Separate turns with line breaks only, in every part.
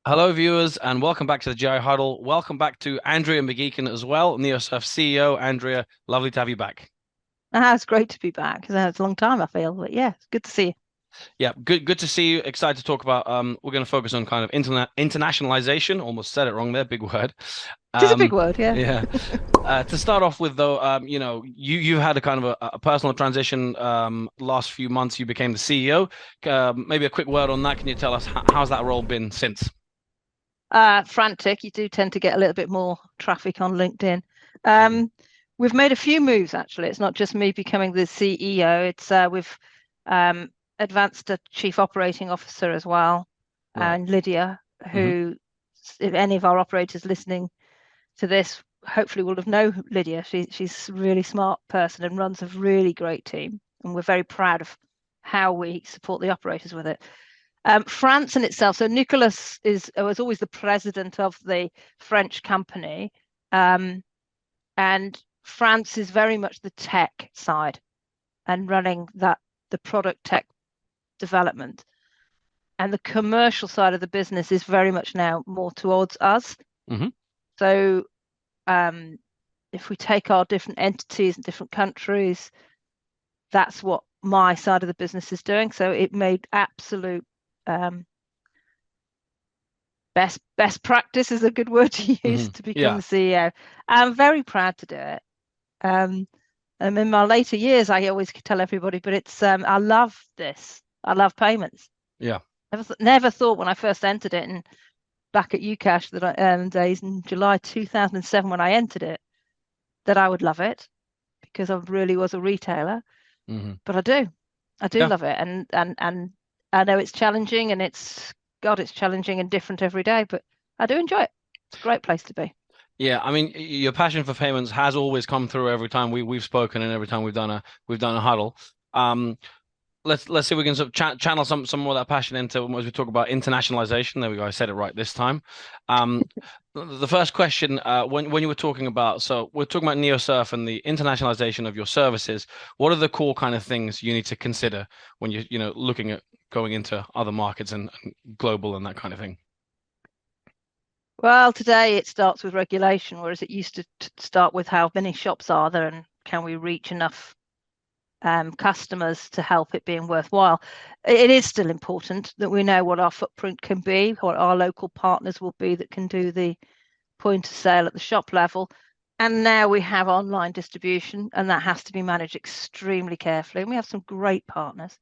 Hello, viewers, and welcome back to the GI Huddle. Welcome back to Andrea McGeachin as well, Neosurf CEO. Andrea, lovely to have you back.
It's great to be back. It's a long time, I feel, but yeah, it's good to see you.
Yeah, good to see you. Excited to talk about. We're going to focus on kind of internationalization. Almost said it wrong there, big word.
It is a big
Um,
word, yeah.
yeah. To start off with, though, you had a kind of a personal transition. Last few months, you became the CEO. Maybe a quick word on that. Can you tell us how's that role been since?
Frantic. You do tend to get a little bit more traffic on LinkedIn. Um, we've made a few moves actually. It's not just me becoming the CEO. We've um, advanced a chief operating officer as well,
Right.
and Lydia,
Hmm.
who, if any of our operators listening to this, hopefully will have known Lydia. She's a really smart person and runs a really great team, and we're very proud of how we support the operators with it. France in itself. So Nicolas was always the president of the French company, um, and France is very much the tech side and running the product tech development, and the commercial side of the business is very much now more towards us.
Hmm.
So um, if we take our different entities and different countries, that's what my side of the business is doing. So it made absolute um, best practice is a good word to use
Hmm.
to become
Yeah.
the CEO. I'm very proud to do it. Um, and in my later years, I always tell everybody, but I love this. I love payments.
Yeah.
Never thought when I first entered it and back at UCash days in July 2007 when I entered it that I would love it because I really was a retailer.
Hmm.
But I do
Yeah.
love it, and I know it's challenging and it's challenging and different every day, but I do enjoy it. It's a great place to be.
Yeah, I mean, your passion for payments has always come through every time we've spoken and every time we've done a huddle. Um, let's see if we can sort of channel some more of that passion into as we talk about internationalization. There we go. I said it right this time. Um, the first question, when you were talking about, so we're talking about Neosurf and the internationalization of your services. What are the core kind of things you need to consider when you're looking at going into other markets and global and that kind of thing?
Well, today it starts with regulation, whereas it used to start with how many shops are there and can we reach enough customers to help it being worthwhile. It is still important that we know what our footprint can be, what our local partners will be that can do the point of sale at the shop level. And now we have online distribution, and that has to be managed extremely carefully. And we have some great partners.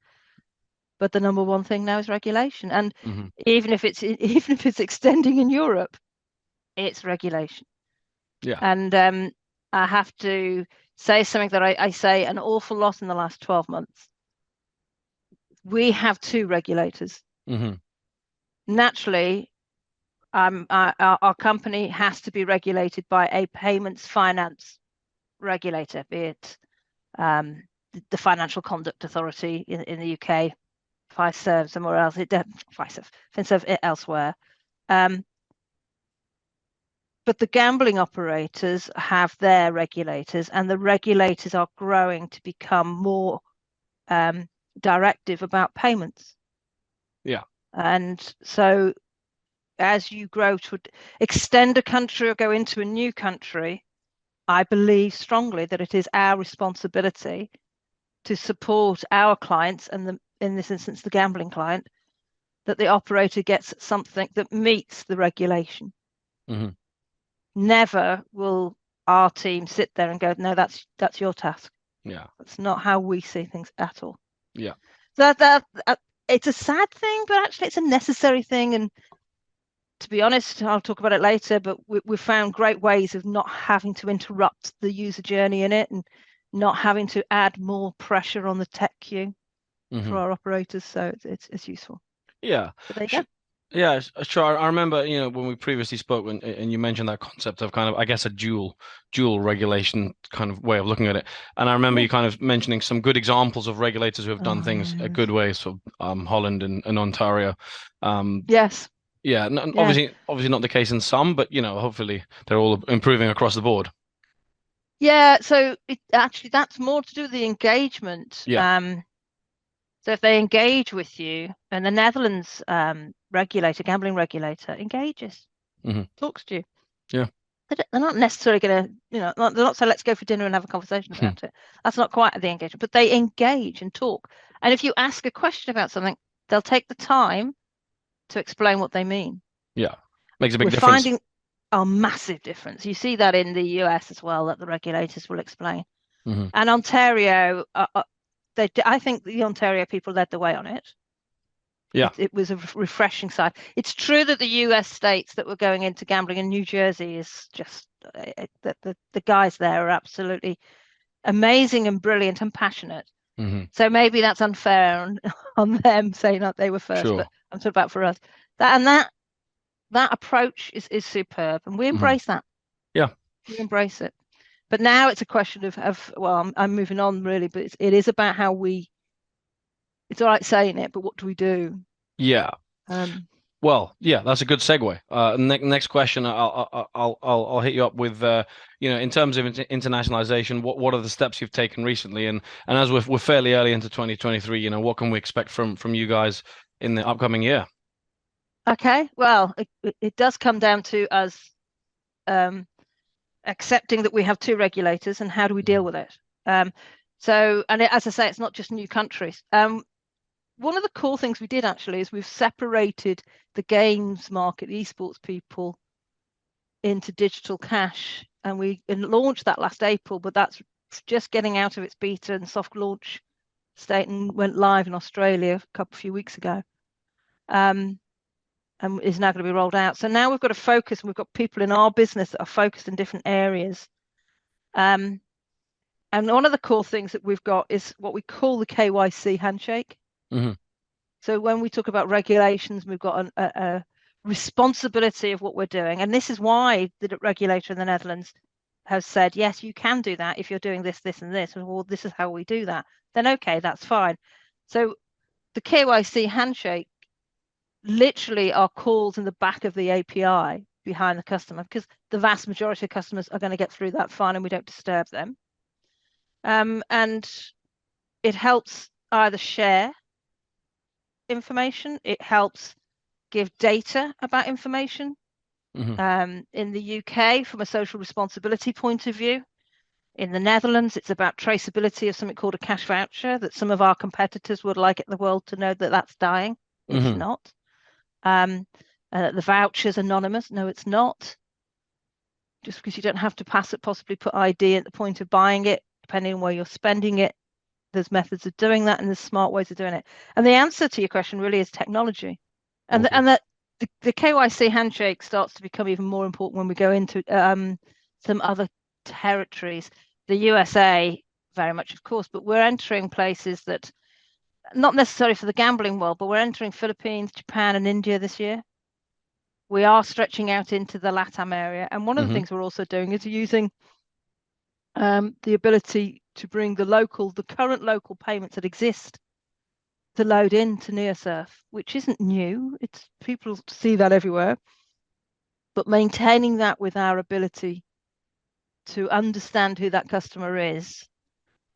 But the number one thing now is regulation. And
Hmm.
even if it's extending in Europe, it's regulation.
Yeah.
And I have to say something that I say an awful lot in the last 12 months. We have two regulators.
Hmm.
Naturally, our company has to be regulated by a payments finance regulator, be it the Financial Conduct Authority in the UK, FISERV somewhere else, FISERV, FinServ elsewhere. Um, but the gambling operators have their regulators, and the regulators are growing to become more um, directive about payments.
Yeah.
And so, as you grow to extend a country or go into a new country, I believe strongly that it is our responsibility to support our clients, and in this instance, the gambling client, that the operator gets something that meets the regulation.
Hmm.
Never will our team sit there and go, no, that's your task.
Yeah.
That's not how we see things at all.
Yeah.
That it's a sad thing, but actually it's a necessary thing. And to be honest, I'll talk about it later, but we've found great ways of not having to interrupt the user journey in it and not having to add more pressure on the tech queue for
Hmm.
our operators. So it's useful.
Yeah.
But there you
Sh-
go.
Yeah, sure. I remember, when we previously spoke and you mentioned that concept of kind of, I guess, a dual regulation kind of way of looking at it. And I remember
Yeah.
you kind of mentioning some good examples of regulators who have done
Oh
things a
yes.
good way, so Holland and Ontario. Um,
Yes.
yeah,
Yeah.
obviously not the case in some, but hopefully they're all improving across the board.
Yeah. So actually that's more to do with the engagement.
Yeah.
So if they engage with you, and the Netherlands gambling regulator, engages, talks to you.
Yeah.
They're not necessarily going to, they're not saying let's go for dinner and have a conversation about it. That's not quite the engagement, but they engage and talk. And if you ask a question about something, they'll take the time to explain what they mean.
Yeah. Makes a big
We're
difference.
finding a massive difference. You see that in the US as well, that the regulators will explain. And Ontario, I think the Ontario people led the way on it.
Yeah.
It was a refreshing side. It's true that the US states that were going into gambling, in New Jersey is just the guys there are absolutely amazing and brilliant and passionate. So maybe that's unfair on them saying that they were first,
Sure.
but I'm talking about for us. That approach is superb, and we embrace that.
Yeah.
We embrace it. But now it's a question of well, I'm moving on really, but it is about how we. It's all right saying it, but what do we do?
Yeah. Well, yeah, that's a good segue. Next question, I'll hit you up with, in terms of internationalization, what are the steps you've taken recently, and as we're fairly early into 2023, what can we expect from you guys in the upcoming year?
Okay, well, it does come down to us accepting that we have two regulators and how do we deal with it. As I say, it's not just new countries. One of the cool things we did actually is we've separated the games market, the esports people, into digital cash, and we launched that last April, but that's just getting out of its beta and soft launch state and went live in Australia a few weeks ago. And is now going to be rolled out. So now we've got to focus, and we've got people in our business that are focused in different areas. And one of the cool things that we've got is what we call the KYC handshake. So when we talk about regulations, we've got a responsibility of what we're doing. And this is why the regulator in the Netherlands has said, yes, you can do that if you're doing this, this, and this. Well, this is how we do that. Then, okay, that's fine. So the KYC handshake literally are calls in the back of the API behind the customer, because the vast majority of customers are going to get through that fine and we don't disturb them. And it helps either share information, it helps give data about information. In the UK, from a social responsibility point of view, in the Netherlands, it's about traceability of something called a cash voucher that some of our competitors would like the world to know that that's dying. It's not. The voucher's anonymous. No, it's not. Just because you don't have to pass it, possibly put ID at the point of buying it, depending on where you're spending it. There's methods of doing that, and there's smart ways of doing it. And the answer to your question really is technology. And that the KYC handshake starts to become even more important when we go into some other territories. The USA, very much, of course, but we're entering places that, not necessarily for the gambling world, but we're entering Philippines, Japan, and India this year. We are stretching out into the LATAM area. And one of the things we're also doing is using the ability to bring the current local payments that exist to load into Neosurf, which isn't new. It's people see that everywhere. But maintaining that with our ability to understand who that customer is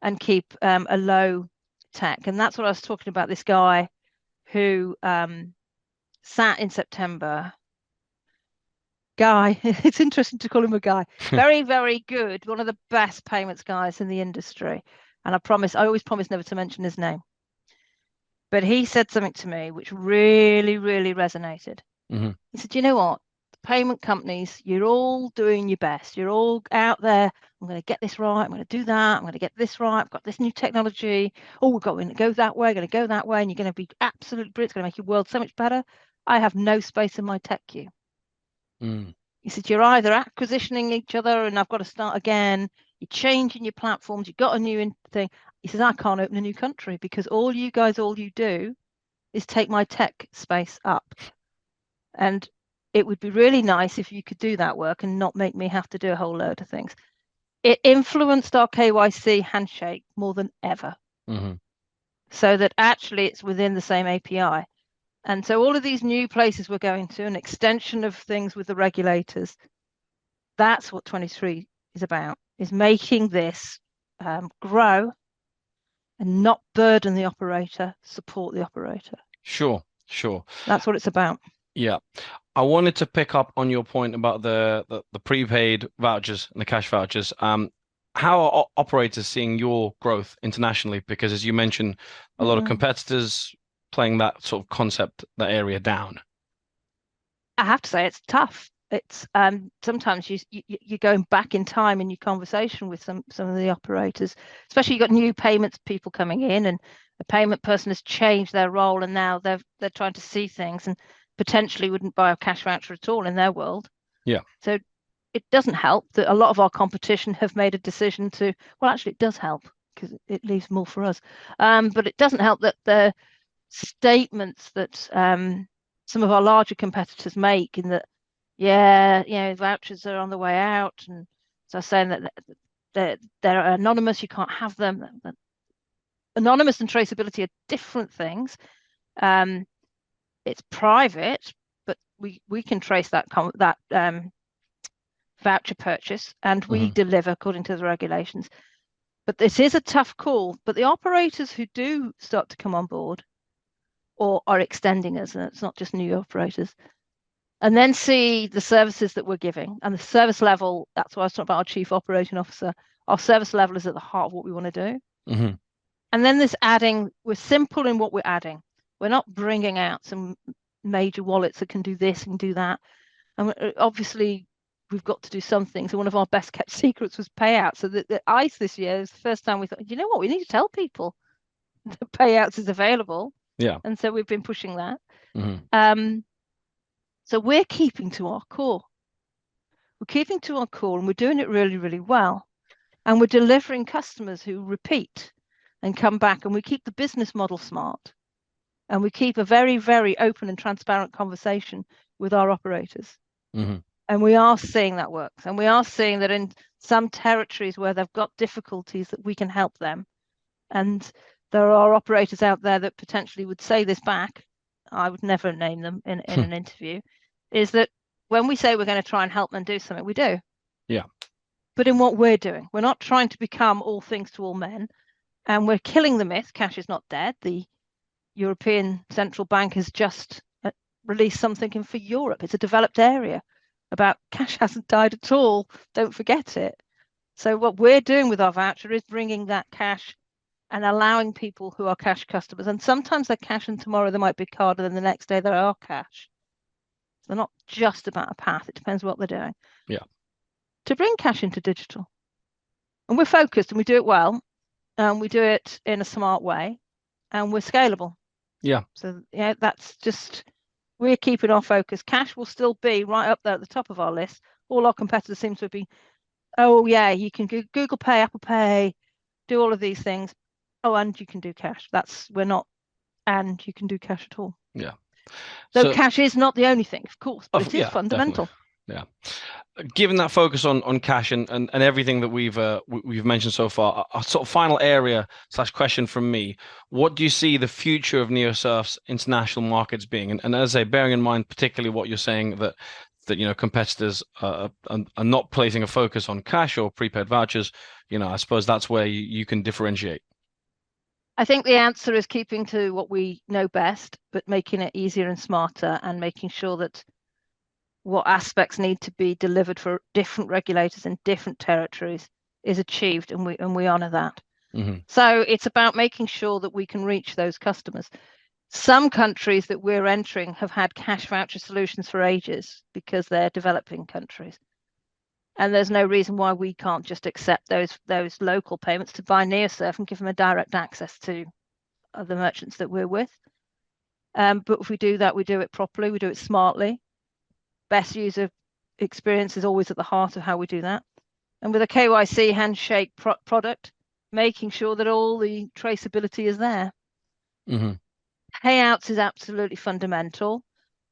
and keep a low tech. And that's what I was talking about, this guy who sat in September. Guy, it's interesting to call him a guy. Very, very good. One of the best payments guys in the industry. And I always promise never to mention his name. But he said something to me which really, really resonated. He said, you know what? Payment companies, you're all doing your best. You're all out there. I'm going to get this right. I'm going to do that. I'm going to get this right. I've got this new technology. Oh, we're going to go that way. Going to go that way. And you're going to be absolutely brilliant. It's going to make your world so much better. I have no space in my tech queue. He said, you're either acquisitioning each other and I've got to start again. You're changing your platforms. You've got a new thing. He says, I can't open a new country because all you do is take my tech space up. And it would be really nice if you could do that work and not make me have to do a whole load of things. It influenced our KYC handshake more than ever. So that actually it's within the same API. And so all of these new places we're going to, an extension of things with the regulators, that's what 23 is about, is making this grow and not burden the operator, support the operator.
Sure.
That's what it's about.
Yeah. I wanted to pick up on your point about the prepaid vouchers and the cash vouchers. How are operators seeing your growth internationally? Because as you mentioned, a lot of competitors playing that sort of concept, that area down.
I have to say it's tough. It's sometimes you're going back in time in your conversation with some of the operators, especially you've got new payments people coming in, and the payment person has changed their role, and now they're trying to see things and potentially wouldn't buy a cash voucher at all in their world.
Yeah.
So it doesn't help that a lot of our competition have made a decision to, well, actually it does help because it leaves more for us. But it doesn't help that the statements that some of our larger competitors make in that, yeah, vouchers are on the way out, and so saying that they're anonymous, you can't have them. Anonymous and traceability are different things. It's private, but we can trace that voucher purchase, and we deliver according to the regulations. But this is a tough call. But the operators who do start to come on board or are extending us, and it's not just new operators, and then see the services that we're giving and the service level. That's why I was talking about our chief operating officer. Our service level is at the heart of what we want to do. And then this adding, we're simple in what we're adding. We're not bringing out some major wallets that can do this and do that. And obviously, we've got to do something. So one of our best kept secrets was payouts. So the ICE this year is the first time we thought, you know what, we need to tell people the payouts is available.
Yeah.
And so we've been pushing that. So we're keeping to our core. We're keeping to our core, and we're doing it really, really well. And we're delivering customers who repeat and come back, and we keep the business model smart. And we keep a very, very open and transparent conversation with our operators. And we are seeing that works. And we are seeing that in some territories where they've got difficulties, that we can help them. And there are operators out there that potentially would say this back. I would never name them in an interview, is that when we say we're going to try and help them do something, we do.
Yeah.
But in what we're doing, we're not trying to become all things to all men. And we're killing the myth. Cash is not dead. The European Central Bank has just released something for Europe. It's a developed area about cash hasn't died at all. Don't forget it. So what we're doing with our voucher is bringing that cash and allowing people who are cash customers, and sometimes they're cash and tomorrow they might be card, and then the next day they are cash. So they're not just about a path. It depends what they're doing.
Yeah.
To bring cash into digital. And we're focused and we do it well. And we do it in a smart way. And we're scalable.
Yeah.
So that's just, we're keeping our focus. Cash will still be right up there at the top of our list. All our competitors seem to be, oh yeah, you can Google Pay, Apple Pay, do all of these things. Oh, and you can do cash. We're not, and you can do cash at all.
Yeah.
So cash is not the only thing, of course, but it is fundamental.
Definitely. Yeah. Given that focus on cash and everything that we've mentioned so far, a sort of final area / question from me: what do you see the future of Neosurf's international markets being? And as I say, bearing in mind particularly what you're saying that competitors are not placing a focus on cash or prepaid vouchers, I suppose that's where you can differentiate.
I think the answer is keeping to what we know best, but making it easier and smarter, and making sure that what aspects need to be delivered for different regulators in different territories is achieved, and we honor that. So it's about making sure that we can reach those customers. Some countries that we're entering have had cash voucher solutions for ages because they're developing countries. And there's no reason why we can't just accept those local payments to buy Neosurf and give them a direct access to the merchants that we're with. But if we do that, we do it properly, we do it smartly. Best user experience is always at the heart of how we do that. And with a KYC handshake product, making sure that all the traceability is there. Payouts is absolutely fundamental.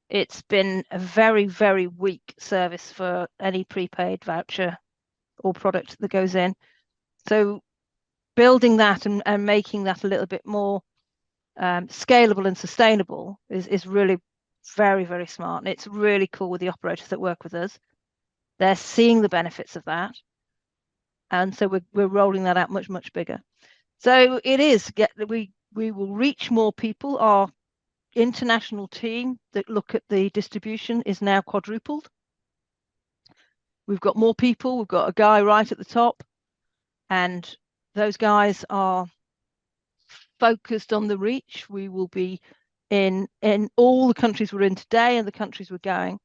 It's been a very, very weak service for any prepaid voucher or product that goes in. So building that and making that a little bit more scalable and sustainable is really very, very smart. And it's really cool with the operators that work with us. They're seeing the benefits of that. And so we're rolling that out much, much bigger. So it is we will reach more people. Our international team that look at the distribution is now quadrupled. We've got more people. We've got a guy right at the top, and those guys are focused on the reach. We will be in all the countries we're in today and the countries we're going.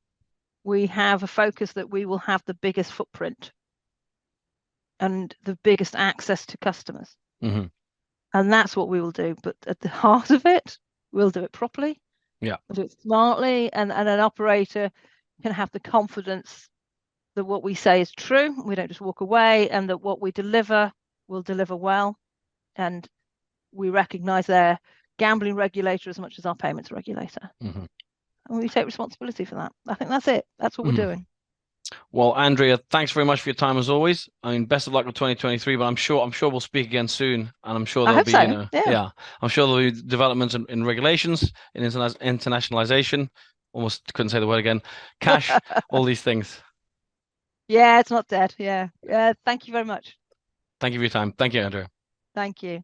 We have a focus that we will have the biggest footprint and the biggest access to customers.
Mm-hmm.
And that's what we will do. But at the heart of it, we'll do it properly.
Yeah.
We'll do it smartly, and an operator can have the confidence that what we say is true. We don't just walk away, and that what we deliver will deliver well. And we recognize their gambling regulator as much as our payments regulator.
Mm-hmm.
And we take responsibility for that. I think that's it. That's what we're doing.
Well, Andrea, thanks very much for your time as always. I mean, best of luck with 2023, but I'm sure we'll speak again soon, and I'm sure there'll be,
so. Yeah.
I'm sure there'll be developments in regulations, in internationalization. Almost couldn't say the word again. Cash, all these things.
Yeah, it's not dead. Yeah. Thank you very much.
Thank you for your time. Thank you, Andrea.
Thank you.